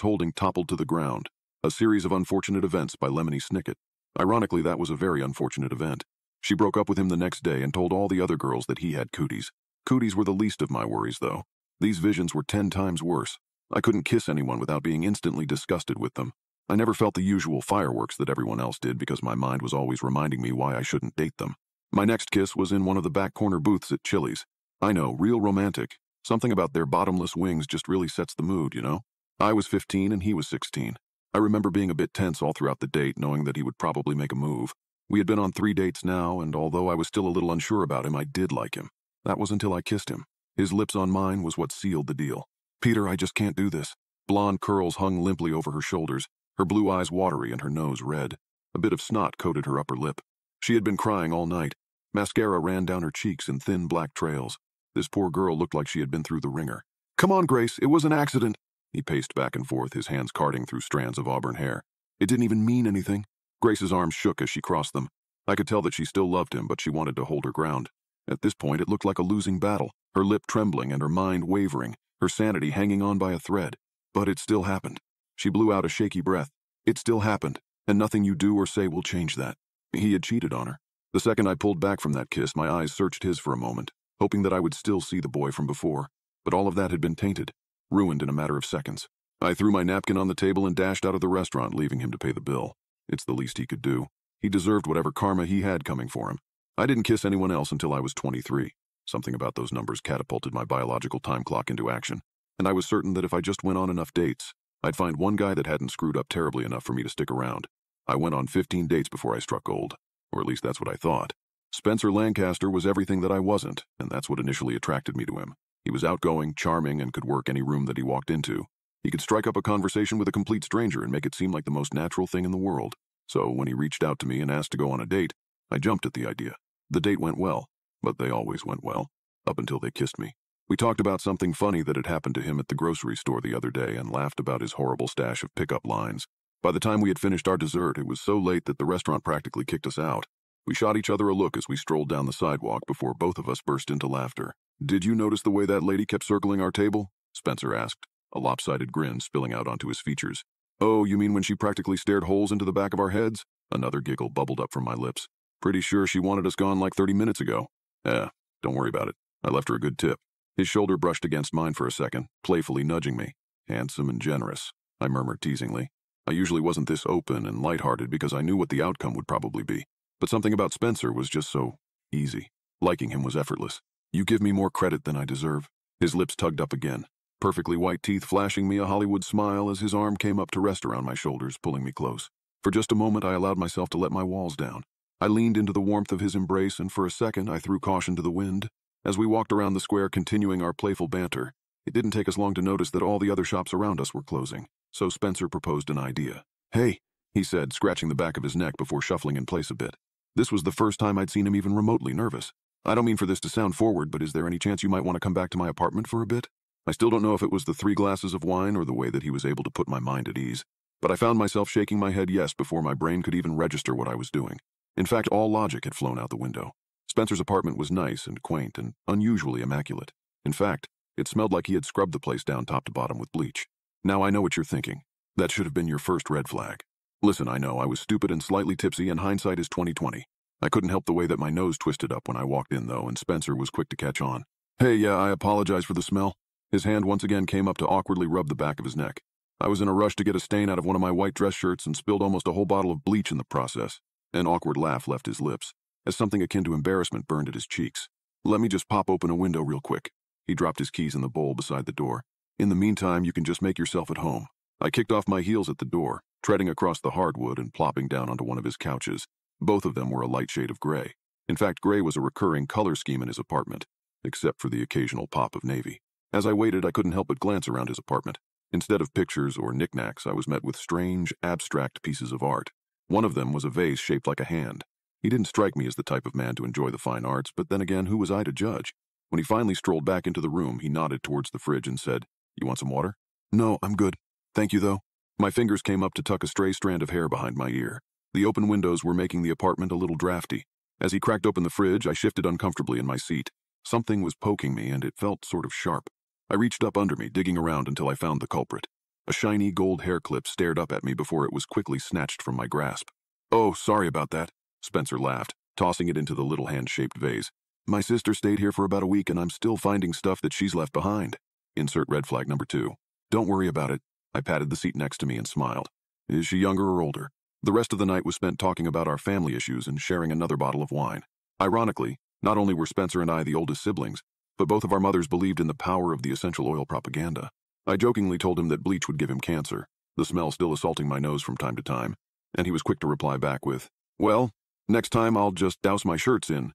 holding toppled to the ground. A series of unfortunate events by Lemony Snicket. Ironically, that was a very unfortunate event. She broke up with him the next day and told all the other girls that he had cooties. Cooties were the least of my worries, though. These visions were 10 times worse. I couldn't kiss anyone without being instantly disgusted with them. I never felt the usual fireworks that everyone else did because my mind was always reminding me why I shouldn't date them. My next kiss was in one of the back corner booths at Chili's. I know, real romantic. Something about their bottomless wings just really sets the mood, you know? I was 15 and he was 16. I remember being a bit tense all throughout the date, knowing that he would probably make a move. We had been on 3 dates now, and although I was still a little unsure about him, I did like him. That was until I kissed him. His lips on mine was what sealed the deal. Peter, I just can't do this. Blonde curls hung limply over her shoulders, her blue eyes watery and her nose red. A bit of snot coated her upper lip. She had been crying all night. Mascara ran down her cheeks in thin black trails. This poor girl looked like she had been through the ringer. Come on, Grace, it was an accident. He paced back and forth, his hands carding through strands of auburn hair. It didn't even mean anything. Grace's arms shook as she crossed them. I could tell that she still loved him, but she wanted to hold her ground. At this point, it looked like a losing battle, her lip trembling and her mind wavering, her sanity hanging on by a thread. But it still happened. She blew out a shaky breath. It still happened, and nothing you do or say will change that. He had cheated on her. The second I pulled back from that kiss, my eyes searched his for a moment, hoping that I would still see the boy from before. But all of that had been tainted, ruined in a matter of seconds. I threw my napkin on the table and dashed out of the restaurant, leaving him to pay the bill. It's the least he could do. He deserved whatever karma he had coming for him. I didn't kiss anyone else until I was 23. Something about those numbers catapulted my biological time clock into action, and I was certain that if I just went on enough dates, I'd find one guy that hadn't screwed up terribly enough for me to stick around. I went on 15 dates before I struck gold, or at least that's what I thought. Spencer Lancaster was everything that I wasn't, and that's what initially attracted me to him. He was outgoing, charming, and could work any room that he walked into. He could strike up a conversation with a complete stranger and make it seem like the most natural thing in the world. So when he reached out to me and asked to go on a date, I jumped at the idea. The date went well, but they always went well, up until they kissed me. We talked about something funny that had happened to him at the grocery store the other day and laughed about his horrible stash of pickup lines. By the time we had finished our dessert, it was so late that the restaurant practically kicked us out. We shot each other a look as we strolled down the sidewalk before both of us burst into laughter. Did you notice the way that lady kept circling our table? Spencer asked, a lopsided grin spilling out onto his features. Oh, you mean when she practically stared holes into the back of our heads? Another giggle bubbled up from my lips. Pretty sure she wanted us gone like 30 minutes ago. Don't worry about it. I left her a good tip. His shoulder brushed against mine for a second, playfully nudging me. Handsome and generous, I murmured teasingly. I usually wasn't this open and lighthearted because I knew what the outcome would probably be. But something about Spencer was just so easy. Liking him was effortless. You give me more credit than I deserve. His lips tugged up again, perfectly white teeth flashing me a Hollywood smile as his arm came up to rest around my shoulders, pulling me close. For just a moment, I allowed myself to let my walls down. I leaned into the warmth of his embrace, and for a second, I threw caution to the wind. As we walked around the square, continuing our playful banter, it didn't take us long to notice that all the other shops around us were closing. So Spencer proposed an idea. Hey, he said, scratching the back of his neck before shuffling in place a bit. This was the first time I'd seen him even remotely nervous. I don't mean for this to sound forward, but is there any chance you might want to come back to my apartment for a bit? I still don't know if it was the 3 glasses of wine or the way that he was able to put my mind at ease, but I found myself shaking my head yes before my brain could even register what I was doing. In fact, all logic had flown out the window. Spencer's apartment was nice and quaint and unusually immaculate. In fact, it smelled like he had scrubbed the place down top to bottom with bleach. Now I know what you're thinking. That should have been your first red flag. Listen, I know I was stupid and slightly tipsy, and hindsight is 20/20. I couldn't help the way that my nose twisted up when I walked in, though, and Spencer was quick to catch on. Hey, yeah, I apologize for the smell. His hand once again came up to awkwardly rub the back of his neck. I was in a rush to get a stain out of one of my white dress shirts and spilled almost a whole bottle of bleach in the process. An awkward laugh left his lips, as something akin to embarrassment burned at his cheeks. Let me just pop open a window real quick. He dropped his keys in the bowl beside the door. In the meantime, you can just make yourself at home. I kicked off my heels at the door, treading across the hardwood and plopping down onto one of his couches. Both of them were a light shade of gray. In fact, gray was a recurring color scheme in his apartment, except for the occasional pop of navy. As I waited, I couldn't help but glance around his apartment. Instead of pictures or knickknacks, I was met with strange, abstract pieces of art. One of them was a vase shaped like a hand. He didn't strike me as the type of man to enjoy the fine arts, but then again, who was I to judge? When he finally strolled back into the room, he nodded towards the fridge and said, "You want some water?" "No, I'm good. Thank you, though." My fingers came up to tuck a stray strand of hair behind my ear. The open windows were making the apartment a little drafty. As he cracked open the fridge, I shifted uncomfortably in my seat. Something was poking me, and it felt sort of sharp. I reached up under me, digging around until I found the culprit. A shiny gold hair clip stared up at me before it was quickly snatched from my grasp. "Oh, sorry about that," Spencer laughed, tossing it into the little hand-shaped vase. "My sister stayed here for about a week and I'm still finding stuff that she's left behind." Insert red flag number 2. "Don't worry about it." I patted the seat next to me and smiled. "Is she younger or older?" The rest of the night was spent talking about our family issues and sharing another bottle of wine. Ironically, not only were Spencer and I the oldest siblings, but both of our mothers believed in the power of the essential oil propaganda. I jokingly told him that bleach would give him cancer, the smell still assaulting my nose from time to time, and he was quick to reply back with, "Well, next time I'll just douse my shirts in